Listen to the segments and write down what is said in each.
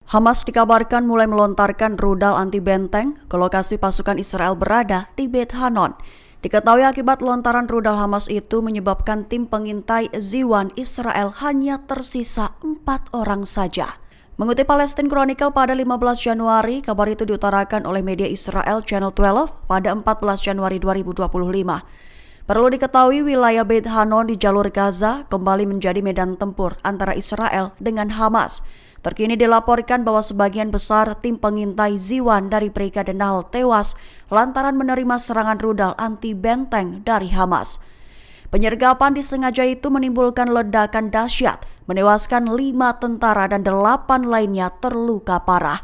Hamas dikabarkan mulai melontarkan rudal anti-benteng ke lokasi pasukan Israel berada di Beit Hanon. Diketahui akibat lontaran rudal Hamas itu menyebabkan tim pengintai Ziwan Israel hanya tersisa 4 orang saja. Mengutip Palestine Chronicle pada 15 Januari, kabar itu diutarakan oleh media Israel Channel 12 pada 14 Januari 2025. Perlu diketahui wilayah Beit Hanon di jalur Gaza kembali menjadi medan tempur antara Israel dengan Hamas. Terkini dilaporkan bahwa sebagian besar tim pengintai Ziwan dari Brigade Nahal tewas lantaran menerima serangan rudal anti-benteng dari Hamas. Penyergapan disengaja itu menimbulkan ledakan dahsyat, menewaskan 5 tentara dan 8 lainnya terluka parah.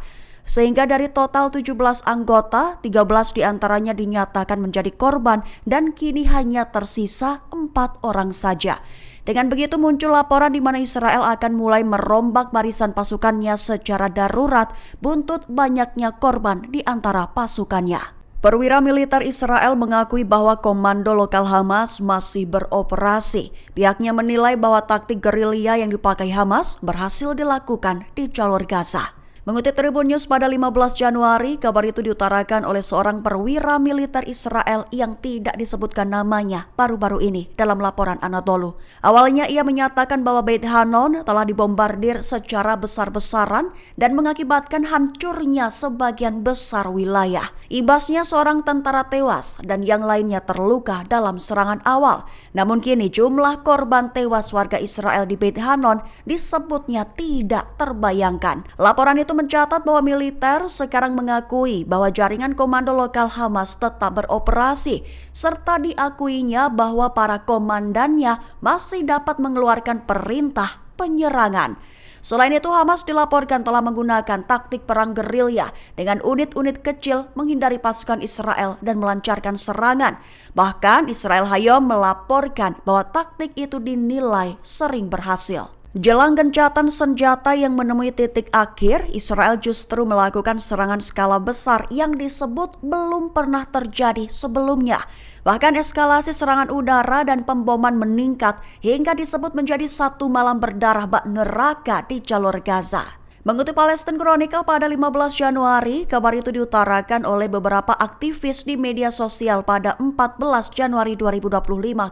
Sehingga dari total 17 anggota, 13 diantaranya dinyatakan menjadi korban dan kini hanya tersisa 4 orang saja. Dengan begitu muncul laporan di mana Israel akan mulai merombak barisan pasukannya secara darurat buntut banyaknya korban di antara pasukannya. Perwira militer Israel mengakui bahwa komando lokal Hamas masih beroperasi. Pihaknya menilai bahwa taktik gerilya yang dipakai Hamas berhasil dilakukan di jalur Gaza. Mengutip Tribun News pada 15 Januari, kabar itu diutarakan oleh seorang perwira militer Israel yang tidak disebutkan namanya baru-baru ini dalam laporan Anadolu. Awalnya ia menyatakan bahwa Beit Hanon telah dibombardir secara besar-besaran dan mengakibatkan hancurnya sebagian besar wilayah. Ibasnya seorang tentara tewas dan yang lainnya terluka dalam serangan awal. Namun kini jumlah korban tewas warga Israel di Beit Hanon disebutnya tidak terbayangkan. Laporan itu mencatat bahwa militer sekarang mengakui bahwa jaringan komando lokal Hamas tetap beroperasi, serta diakuinya bahwa para komandannya masih dapat mengeluarkan perintah penyerangan. Selain itu, Hamas dilaporkan telah menggunakan taktik perang gerilya dengan unit-unit kecil menghindari pasukan Israel dan melancarkan serangan. Bahkan Israel Hayom melaporkan bahwa taktik itu dinilai sering berhasil. Jelang gencatan senjata yang menemui titik akhir, Israel justru melakukan serangan skala besar yang disebut belum pernah terjadi sebelumnya. Bahkan eskalasi serangan udara dan pemboman meningkat hingga disebut menjadi satu malam berdarah bak neraka di jalur Gaza. Mengutip Palestine Chronicle pada 15 Januari, kabar itu diutarakan oleh beberapa aktivis di media sosial pada 14 Januari 2025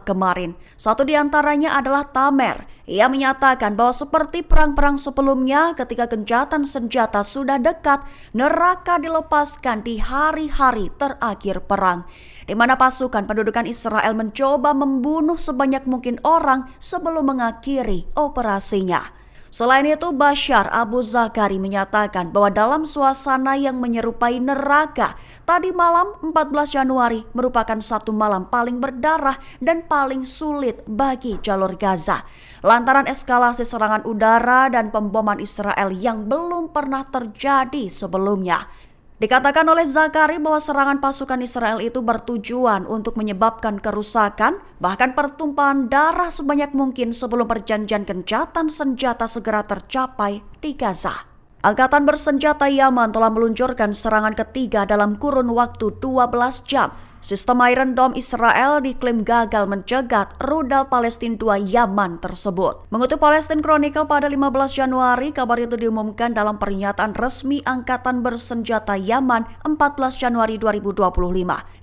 kemarin. Satu di antaranya adalah Tamer. Ia menyatakan bahwa seperti perang-perang sebelumnya ketika gencatan senjata sudah dekat, neraka dilepaskan di hari-hari terakhir perang, di mana pasukan pendudukan Israel mencoba membunuh sebanyak mungkin orang sebelum mengakhiri operasinya. Selain itu, Bashar Abu Zakari menyatakan bahwa dalam suasana yang menyerupai neraka, tadi malam 14 Januari merupakan satu malam paling berdarah dan paling sulit bagi jalur Gaza, lantaran eskalasi serangan udara dan pemboman Israel yang belum pernah terjadi sebelumnya. Dikatakan oleh Zakari bahwa serangan pasukan Israel itu bertujuan untuk menyebabkan kerusakan, bahkan pertumpahan darah sebanyak mungkin sebelum perjanjian gencatan senjata segera tercapai di Gaza. Angkatan bersenjata Yaman telah meluncurkan serangan ketiga dalam kurun waktu 12 jam. Sistem Iron Dome Israel diklaim gagal mencegat rudal Palestina 2 Yaman tersebut. Mengutip Palestine Chronicle pada 15 Januari, kabar itu diumumkan dalam pernyataan resmi Angkatan Bersenjata Yaman 14 Januari 2025.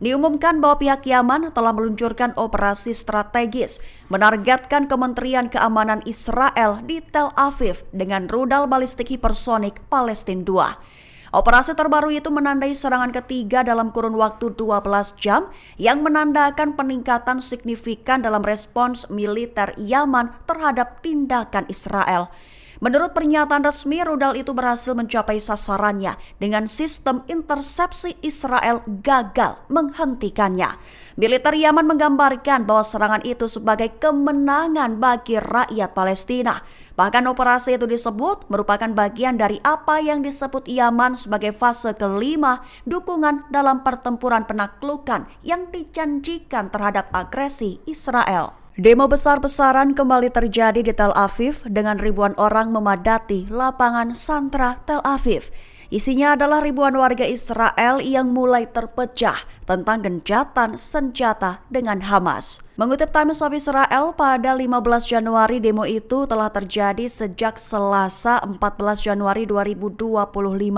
Diumumkan bahwa pihak Yaman telah meluncurkan operasi strategis menargetkan Kementerian Keamanan Israel di Tel Aviv dengan rudal balistik hipersonik Palestina 2. Operasi terbaru itu menandai serangan ketiga dalam kurun waktu 12 jam yang menandakan peningkatan signifikan dalam respons militer Yaman terhadap tindakan Israel. Menurut pernyataan resmi, rudal itu berhasil mencapai sasarannya dengan sistem intersepsi Israel gagal menghentikannya. Militer Yaman menggambarkan bahwa serangan itu sebagai kemenangan bagi rakyat Palestina. Bahkan operasi itu disebut merupakan bagian dari apa yang disebut Yaman sebagai fase kelima dukungan dalam pertempuran penaklukan yang dijanjikan terhadap agresi Israel. Demo besar-besaran kembali terjadi di Tel Aviv dengan ribuan orang memadati lapangan Santra Tel Aviv. Isinya adalah ribuan warga Israel yang mulai terpecah tentang gencatan senjata dengan Hamas. Mengutip Times of Israel, pada 15 Januari demo itu telah terjadi sejak Selasa 14 Januari 2025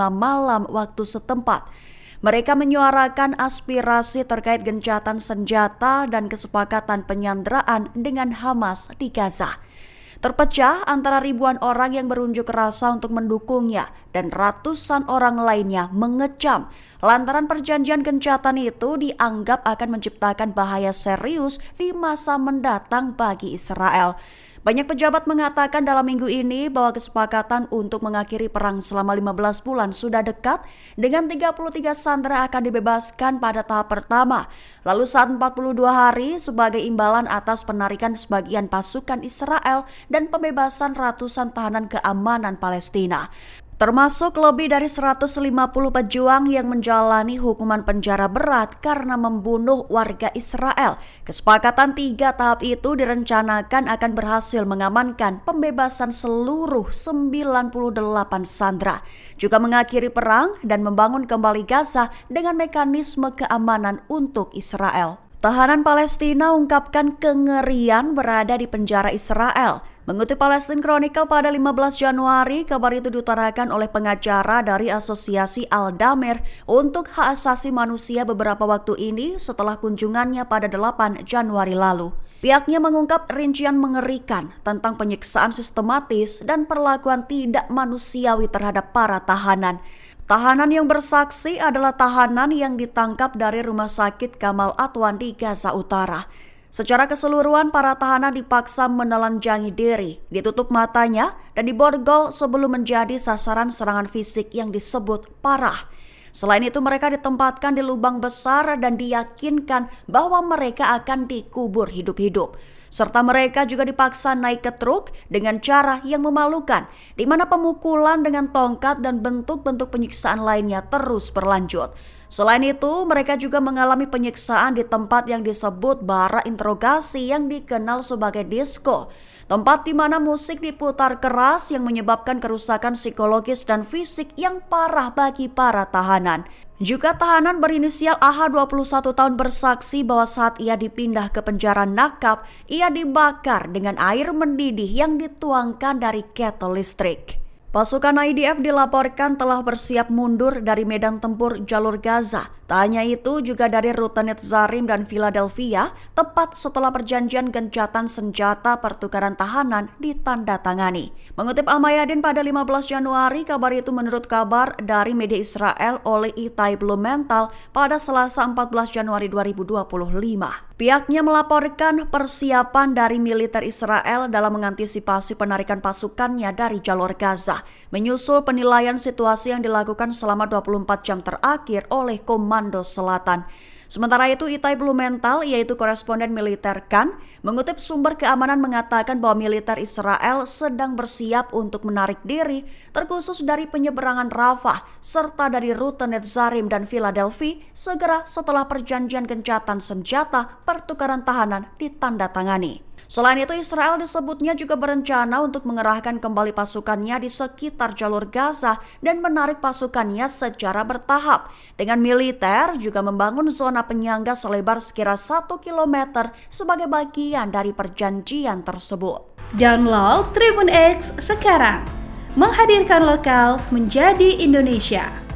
malam waktu setempat. Mereka menyuarakan aspirasi terkait gencatan senjata dan kesepakatan penyanderaan dengan Hamas di Gaza. Terpecah antara ribuan orang yang berunjuk rasa untuk mendukungnya dan ratusan orang lainnya mengecam lantaran perjanjian gencatan itu dianggap akan menciptakan bahaya serius di masa mendatang bagi Israel. Banyak pejabat mengatakan dalam minggu ini bahwa kesepakatan untuk mengakhiri perang selama 15 bulan sudah dekat, dengan 33 sandera akan dibebaskan pada tahap pertama. Lalu saat 42 hari sebagai imbalan atas penarikan sebagian pasukan Israel dan pembebasan ratusan tahanan keamanan Palestina. Termasuk lebih dari 150 pejuang yang menjalani hukuman penjara berat karena membunuh warga Israel. Kesepakatan 3 tahap itu direncanakan akan berhasil mengamankan pembebasan seluruh 98 sandera, juga mengakhiri perang dan membangun kembali Gaza dengan mekanisme keamanan untuk Israel. Tahanan Palestina ungkapkan kengerian berada di penjara Israel. Mengutip Palestine Chronicle pada 15 Januari, kabar itu diutarakan oleh pengacara dari Asosiasi Al-Damer untuk Hak Asasi Manusia beberapa waktu ini setelah kunjungannya pada 8 Januari lalu. Pihaknya mengungkap rincian mengerikan tentang penyiksaan sistematis dan perlakuan tidak manusiawi terhadap para tahanan. Tahanan yang bersaksi adalah tahanan yang ditangkap dari Rumah Sakit Gamal Atwan di Gaza Utara. Secara keseluruhan, para tahanan dipaksa menelanjangi diri, ditutup matanya, dan diborgol sebelum menjadi sasaran serangan fisik yang disebut parah. Selain itu, mereka ditempatkan di lubang besar dan diyakinkan bahwa mereka akan dikubur hidup-hidup. Serta mereka juga dipaksa naik ke truk dengan cara yang memalukan, di mana pemukulan dengan tongkat dan bentuk-bentuk penyiksaan lainnya terus berlanjut. Selain itu, mereka juga mengalami penyiksaan di tempat yang disebut bara interogasi yang dikenal sebagai disko. Tempat di mana musik diputar keras yang menyebabkan kerusakan psikologis dan fisik yang parah bagi para tahanan. Juga tahanan berinisial AH 21 tahun bersaksi bahwa saat ia dipindah ke penjara Nakab, ia dibakar dengan air mendidih yang dituangkan dari ketel listrik. Pasukan IDF dilaporkan telah bersiap mundur dari medan tempur jalur Gaza. Tak hanya itu, juga dari rute Netzarim dan Philadelphia, tepat setelah perjanjian gencatan senjata pertukaran tahanan ditandatangani. Mengutip Al-Mayadin pada 15 Januari, kabar itu menurut kabar dari media Israel oleh Itai Blumenthal pada Selasa 14 Januari 2025. Pihaknya melaporkan persiapan dari militer Israel dalam mengantisipasi penarikan pasukannya dari jalur Gaza, menyusul penilaian situasi yang dilakukan selama 24 jam terakhir oleh Komando Selatan. Sementara itu, Itai Blumenthal, yaitu koresponden militer KAN, mengutip sumber keamanan mengatakan bahwa militer Israel sedang bersiap untuk menarik diri, terkhusus dari penyeberangan Rafah, serta dari rute Netzarim dan Philadelphia, segera setelah perjanjian gencatan senjata pertukaran tahanan ditandatangani. Selain itu, Israel disebutnya juga berencana untuk mengerahkan kembali pasukannya di sekitar jalur Gaza dan menarik pasukannya secara bertahap. Dengan militer juga membangun zona penyangga selebar sekira 1 km sebagai bagian dari perjanjian tersebut. Download Tribun X sekarang, menghadirkan lokal menjadi Indonesia.